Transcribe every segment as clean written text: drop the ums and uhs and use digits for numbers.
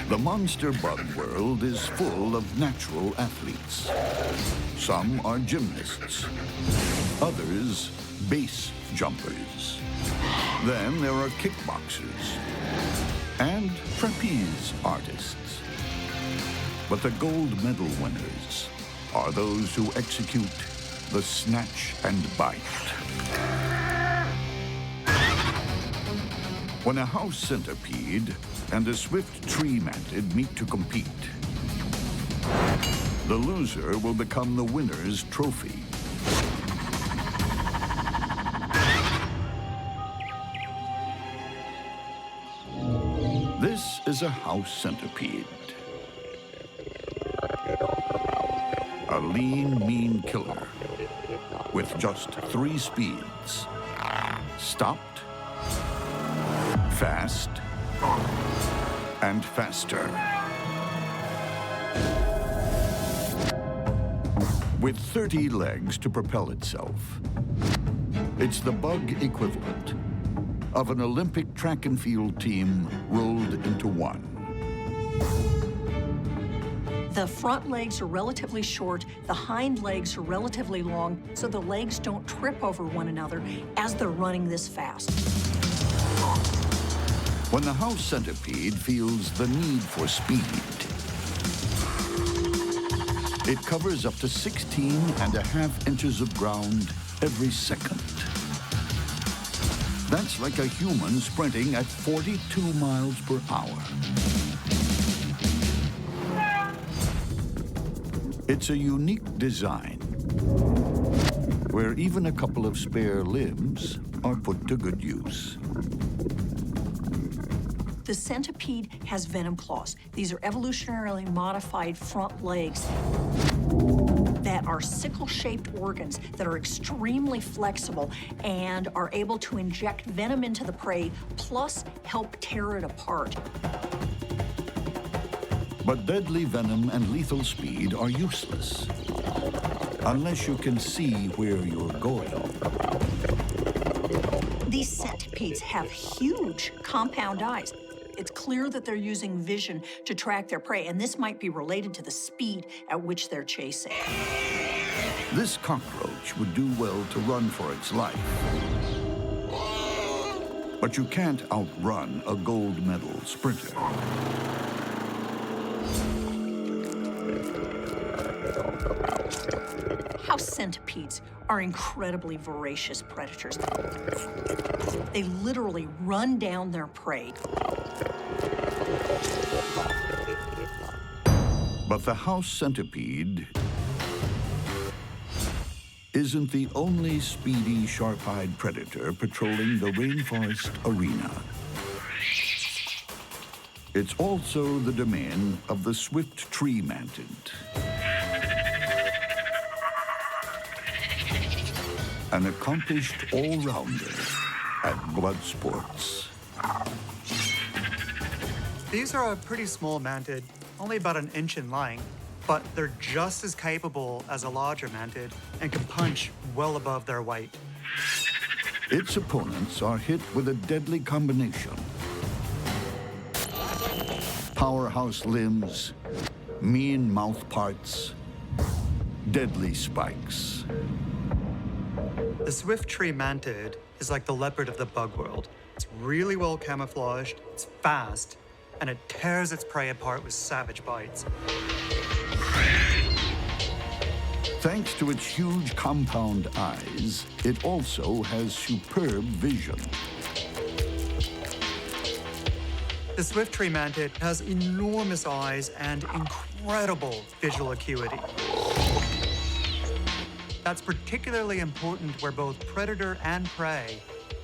The monster bug world is full of natural athletes. Some are gymnasts, others base jumpers. Then there are kickboxers and trapeze artists. But the gold medal winners are those who execute the snatch and bite. When a House Centipede and a Swift Tree Mantid meet to compete, the loser will become the winner's trophy. This is a House Centipede. A lean, mean killer with just 3 speeds: stopped, fast, and faster. With 30 legs to propel itself, it's the bug equivalent of an Olympic track and field team rolled into one. The front legs are relatively short, the hind legs are relatively long, so the legs don't trip over one another as they're running this fast. When the House Centipede feels the need for speed, it covers up to 16.5 inches of ground every second. That's like a human sprinting at 42 miles per hour. It's a unique design where even a couple of spare limbs are put to good use. The centipede has venom claws. These are evolutionarily modified front legs that are sickle-shaped organs that are extremely flexible and are able to inject venom into the prey, plus help tear it apart. But deadly venom and lethal speed are useless unless you can see where you're going. These centipedes have huge compound eyes. It's clear that they're using vision to track their prey, and this might be related to the speed at which they're chasing. This cockroach would do well to run for its life. But you can't outrun a gold medal sprinter. House centipedes are incredibly voracious predators. They literally run down their prey. But the House Centipede isn't the only speedy, sharp-eyed predator patrolling the rainforest arena. It's also the domain of the Swift Tree Mantid, an accomplished all-rounder at blood sports. These are a pretty small mantid, only about 1 inch in length, but they're just as capable as a larger mantid and can punch well above their weight. Its opponents are hit with a deadly combination: powerhouse limbs, mean mouth parts, deadly spikes. The Swift Tree Mantid is like the leopard of the bug world. It's really well camouflaged, it's fast, and it tears its prey apart with savage bites. Thanks to its huge compound eyes, it also has superb vision. The Swift Tree Mantid has enormous eyes and incredible visual acuity. That's particularly important where both predator and prey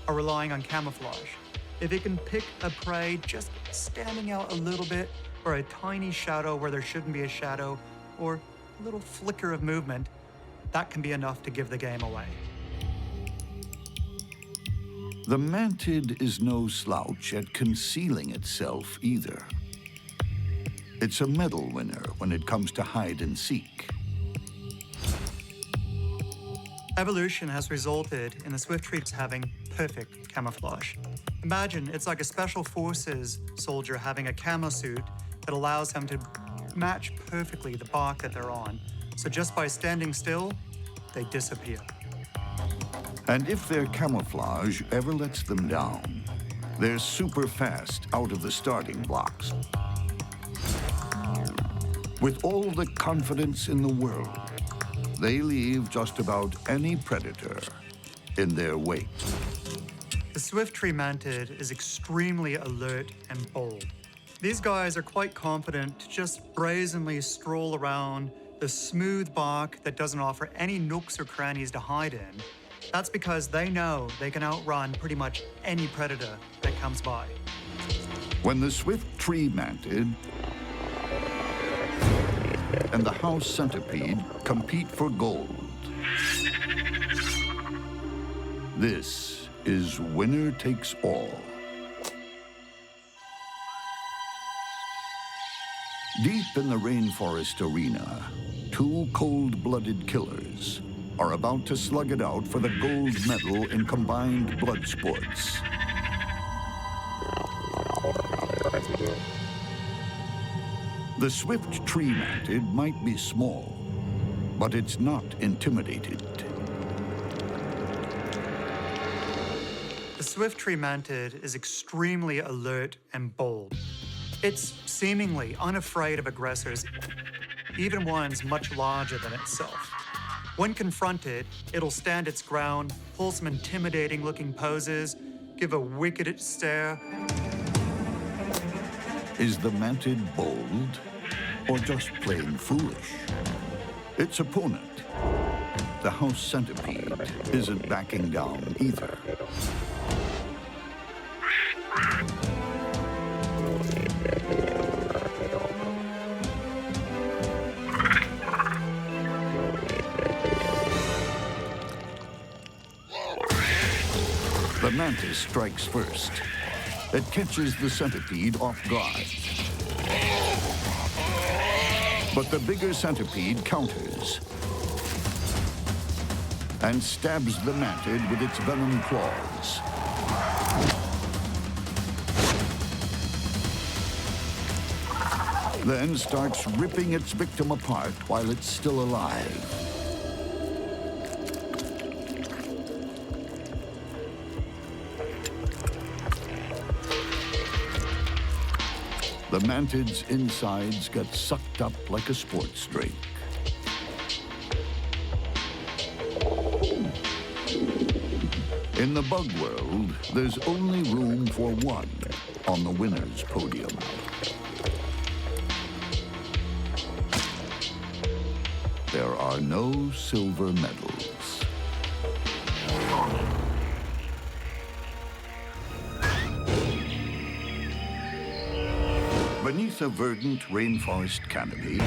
are relying on camouflage. If it can pick a prey just standing out a little bit, or a tiny shadow where there shouldn't be a shadow, or a little flicker of movement, that can be enough to give the game away. The mantid is no slouch at concealing itself either. It's a medal winner when it comes to hide and seek. Evolution has resulted in the Swift Trees having perfect camouflage. Imagine it's like a special forces soldier having a camo suit that allows them to match perfectly the bark that they're on. So just by standing still, they disappear. And if their camouflage ever lets them down, they're super fast out of the starting blocks. With all the confidence in the world, they leave just about any predator in their wake. The Swift Tree Mantid is extremely alert and bold. These guys are quite confident to just brazenly stroll around the smooth bark that doesn't offer any nooks or crannies to hide in. That's because they know they can outrun pretty much any predator that comes by. When the Swift Tree Mantid and the House Centipede compete for gold, this is winner takes all. Deep in the rainforest arena, two cold-blooded killers are about to slug it out for the gold medal in combined blood sports. The Swift Tree Mantid might be small, but it's not intimidated. The Swift Tree Mantid is extremely alert and bold. It's seemingly unafraid of aggressors, even ones much larger than itself. When confronted, it'll stand its ground, pull some intimidating-looking poses, give a wicked stare. Is the Mantid bold or just plain foolish? Its opponent, the House Centipede, isn't backing down either. The mantis strikes first. It catches the centipede off guard. But the bigger centipede counters and stabs the mantid with its venom claws. Then starts ripping its victim apart while it's still alive. The mantid's insides get sucked up like a sports drink. In the bug world, there's only room for one on the winner's podium. There are no silver medals. Beneath a verdant rainforest canopy,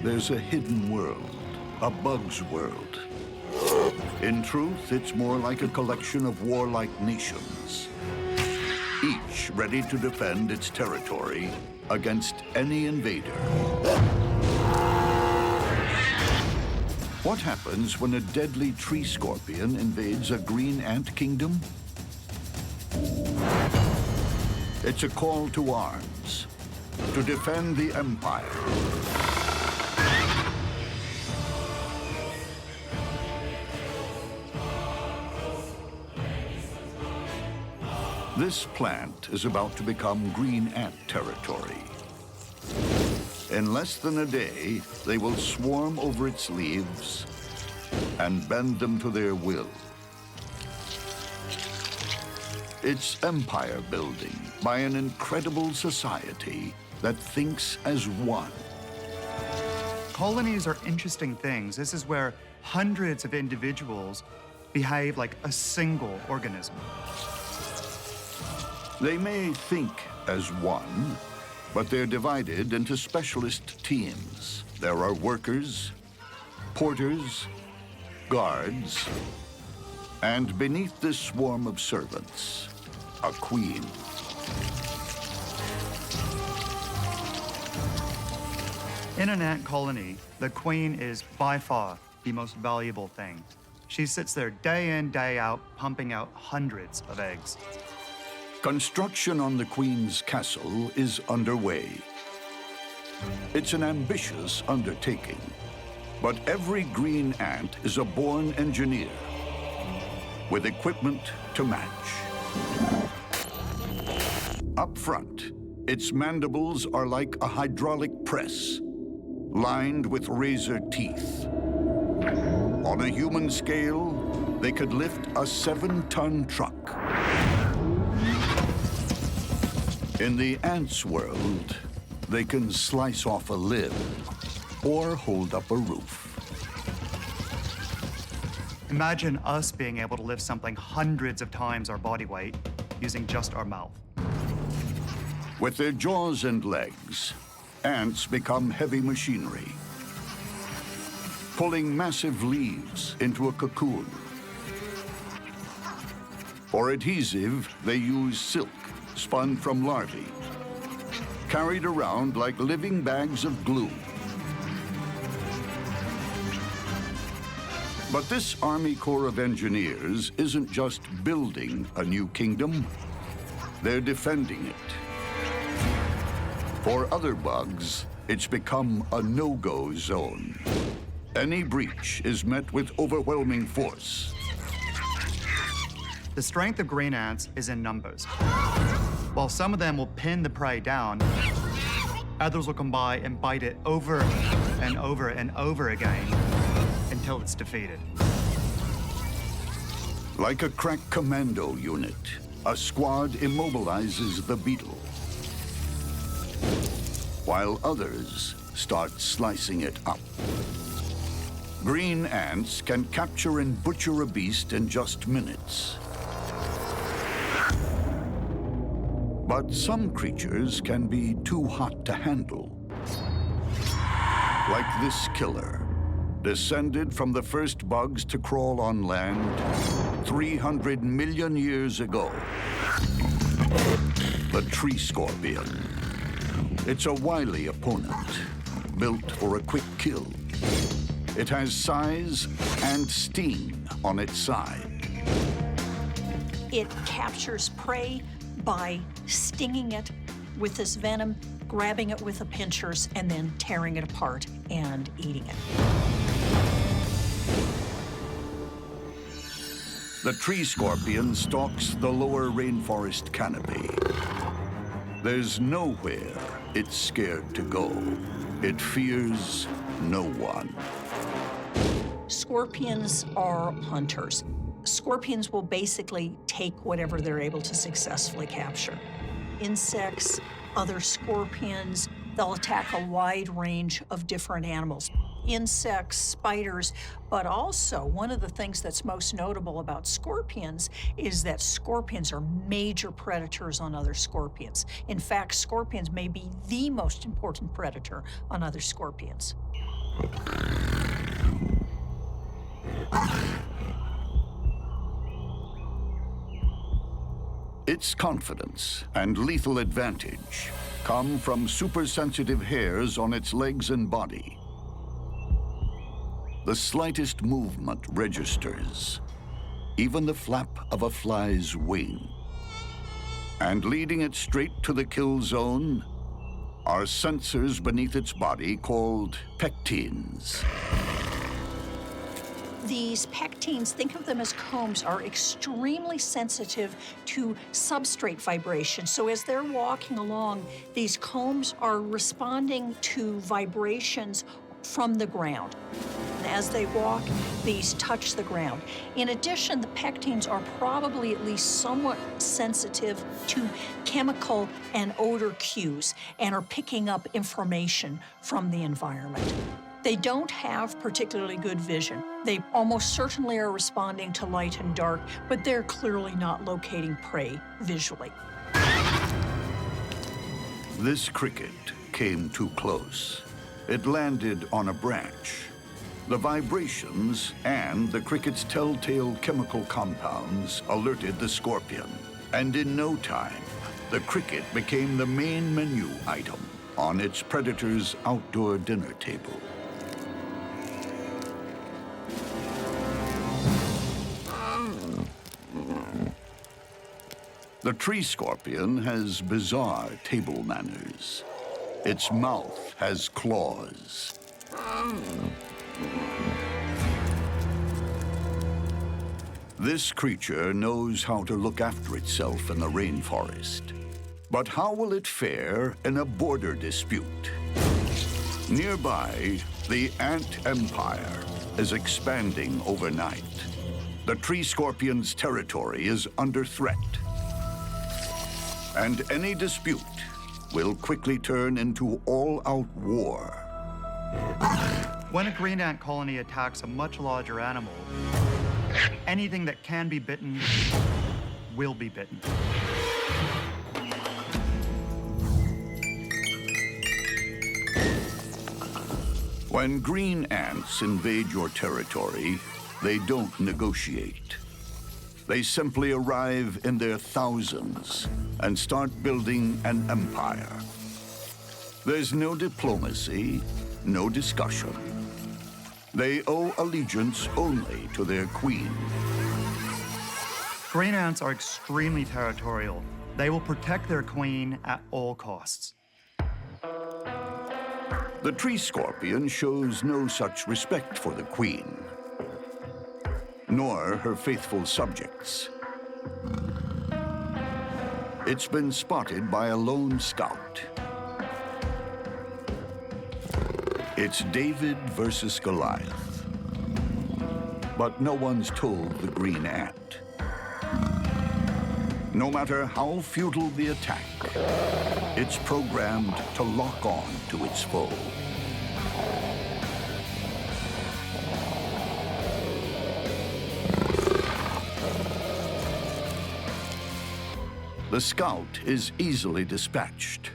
there's a hidden world, a bug's world. In truth, it's more like a collection of warlike nations, each ready to defend its territory against any invader. What happens when a deadly tree scorpion invades a green ant kingdom? It's a call to arms, to defend the empire. This plant is about to become green ant territory. In less than a day, they will swarm over its leaves and bend them to their will. It's empire building by an incredible society that thinks as one. Colonies are interesting things. This is where hundreds of individuals behave like a single organism. They may think as one, but they're divided into specialist teams. There are workers, porters, guards, and beneath this swarm of servants, a queen. In an ant colony, the queen is by far the most valuable thing. She sits there day in, day out, pumping out hundreds of eggs. Construction on the Queen's castle is underway. It's an ambitious undertaking, but every green ant is a born engineer with equipment to match. Up front, its mandibles are like a hydraulic press, lined with razor teeth. On a human scale, they could lift a 7-ton truck. In the ants' world, they can slice off a limb or hold up a roof. Imagine us being able to lift something hundreds of times our body weight using just our mouth. With their jaws and legs, ants become heavy machinery, pulling massive leaves into a cocoon. For adhesive, they use silk spun from larvae, carried around like living bags of glue. But this Army Corps of Engineers isn't just building a new kingdom, they're defending it. For other bugs, it's become a no-go zone. Any breach is met with overwhelming force. The strength of green ants is in numbers. While some of them will pin the prey down, others will come by and bite it over and over and over again until it's defeated. Like a crack commando unit, a squad immobilizes the beetle, while others start slicing it up. Green ants can capture and butcher a beast in just minutes. But some creatures can be too hot to handle. Like this killer, descended from the first bugs to crawl on land 300 million years ago. The tree scorpion. It's a wily opponent, built for a quick kill. It has size and sting on its side. It captures prey by stinging it with this venom, grabbing it with the pinchers, and then tearing it apart and eating it. The tree scorpion stalks the lower rainforest canopy. There's nowhere it's scared to go. It fears no one. Scorpions are hunters. Scorpions will basically take whatever they're able to successfully capture. Insects, other scorpions, they'll attack a wide range of different animals. Insects, spiders, but also one of the things that's most notable about scorpions is that scorpions are major predators on other scorpions. In fact, scorpions may be the most important predator on other scorpions. Its confidence and lethal advantage come from super-sensitive hairs on its legs and body. The slightest movement registers, even the flap of a fly's wing. And leading it straight to the kill zone are sensors beneath its body called pectines. These pectines, think of them as combs, are extremely sensitive to substrate vibration. So as they're walking along, these combs are responding to vibrations from the ground. As they walk, these touch the ground. In addition, the pectines are probably at least somewhat sensitive to chemical and odor cues and are picking up information from the environment. They don't have particularly good vision. They almost certainly are responding to light and dark, but they're clearly not locating prey visually. This cricket came too close. It landed on a branch. The vibrations and the cricket's telltale chemical compounds alerted the scorpion. And in no time, the cricket became the main menu item on its predator's outdoor dinner table. The tree scorpion has bizarre table manners. Its mouth has claws. This creature knows how to look after itself in the rainforest. But how will it fare in a border dispute? Nearby, the ant empire is expanding overnight. The tree scorpion's territory is under threat. And any dispute will quickly turn into all-out war. When a green ant colony attacks a much larger animal, anything that can be bitten will be bitten. When green ants invade your territory, they don't negotiate. They simply arrive in their thousands and start building an empire. There's no diplomacy, no discussion. They owe allegiance only to their queen. Green ants are extremely territorial. They will protect their queen at all costs. The tree scorpion shows no such respect for the queen, nor her faithful subjects. It's been spotted by a lone scout. It's David versus Goliath. But no one's told the green ant. No matter how futile the attack, it's programmed to lock on to its foe. The scout is easily dispatched,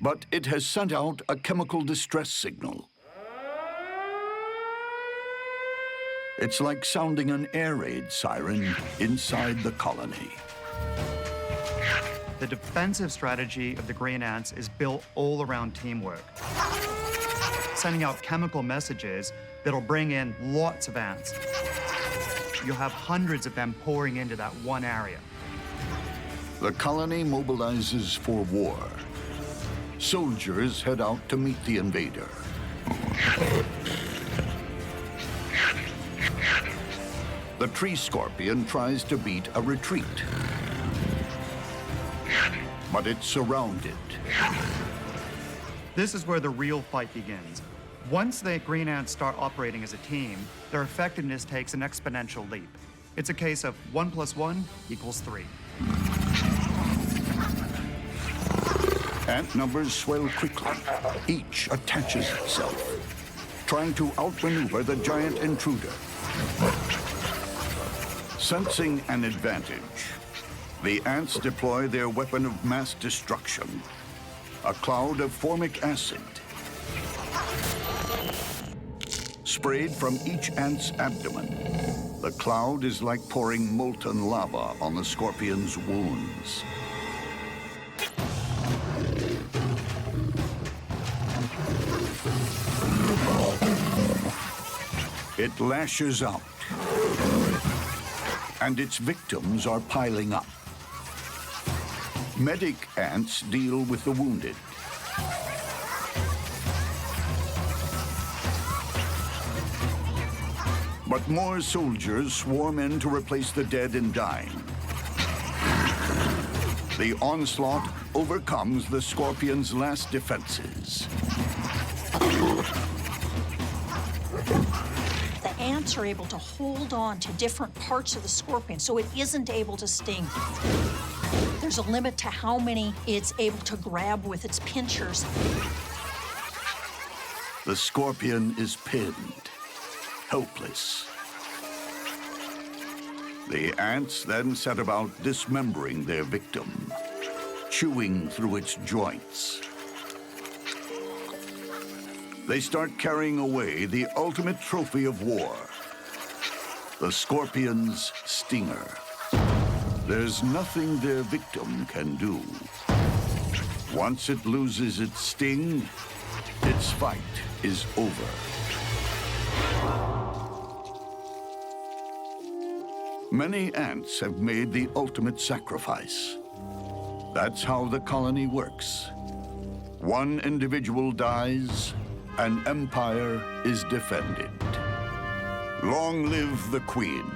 but it has sent out a chemical distress signal. It's like sounding an air raid siren inside the colony. The defensive strategy of the green ants is built all around teamwork, sending out chemical messages that'll bring in lots of ants. You'll have hundreds of them pouring into that one area. The colony mobilizes for war. Soldiers head out to meet the invader. The tree scorpion tries to beat a retreat, but it's surrounded. This is where the real fight begins. Once the green ants start operating as a team, their effectiveness takes an exponential leap. It's a case of 1 + 1 = 3. Ant numbers swell quickly. Each attaches itself, trying to outmaneuver the giant intruder. Sensing an advantage, the ants deploy their weapon of mass destruction, a cloud of formic acid. Sprayed from each ant's abdomen, the cloud is like pouring molten lava on the scorpion's wounds. It lashes out, and its victims are piling up. Medic ants deal with the wounded. But more soldiers swarm in to replace the dead and dying. The onslaught overcomes the scorpion's last defenses. Ants are able to hold on to different parts of the scorpion so it isn't able to sting. There's a limit to how many it's able to grab with its pinchers. The scorpion is pinned, helpless. The ants then set about dismembering their victim, chewing through its joints. They start carrying away the ultimate trophy of war, the scorpion's stinger. There's nothing their victim can do. Once it loses its sting, its fight is over. Many ants have made the ultimate sacrifice. That's how the colony works. One individual dies, an empire is defended. Long live the queen.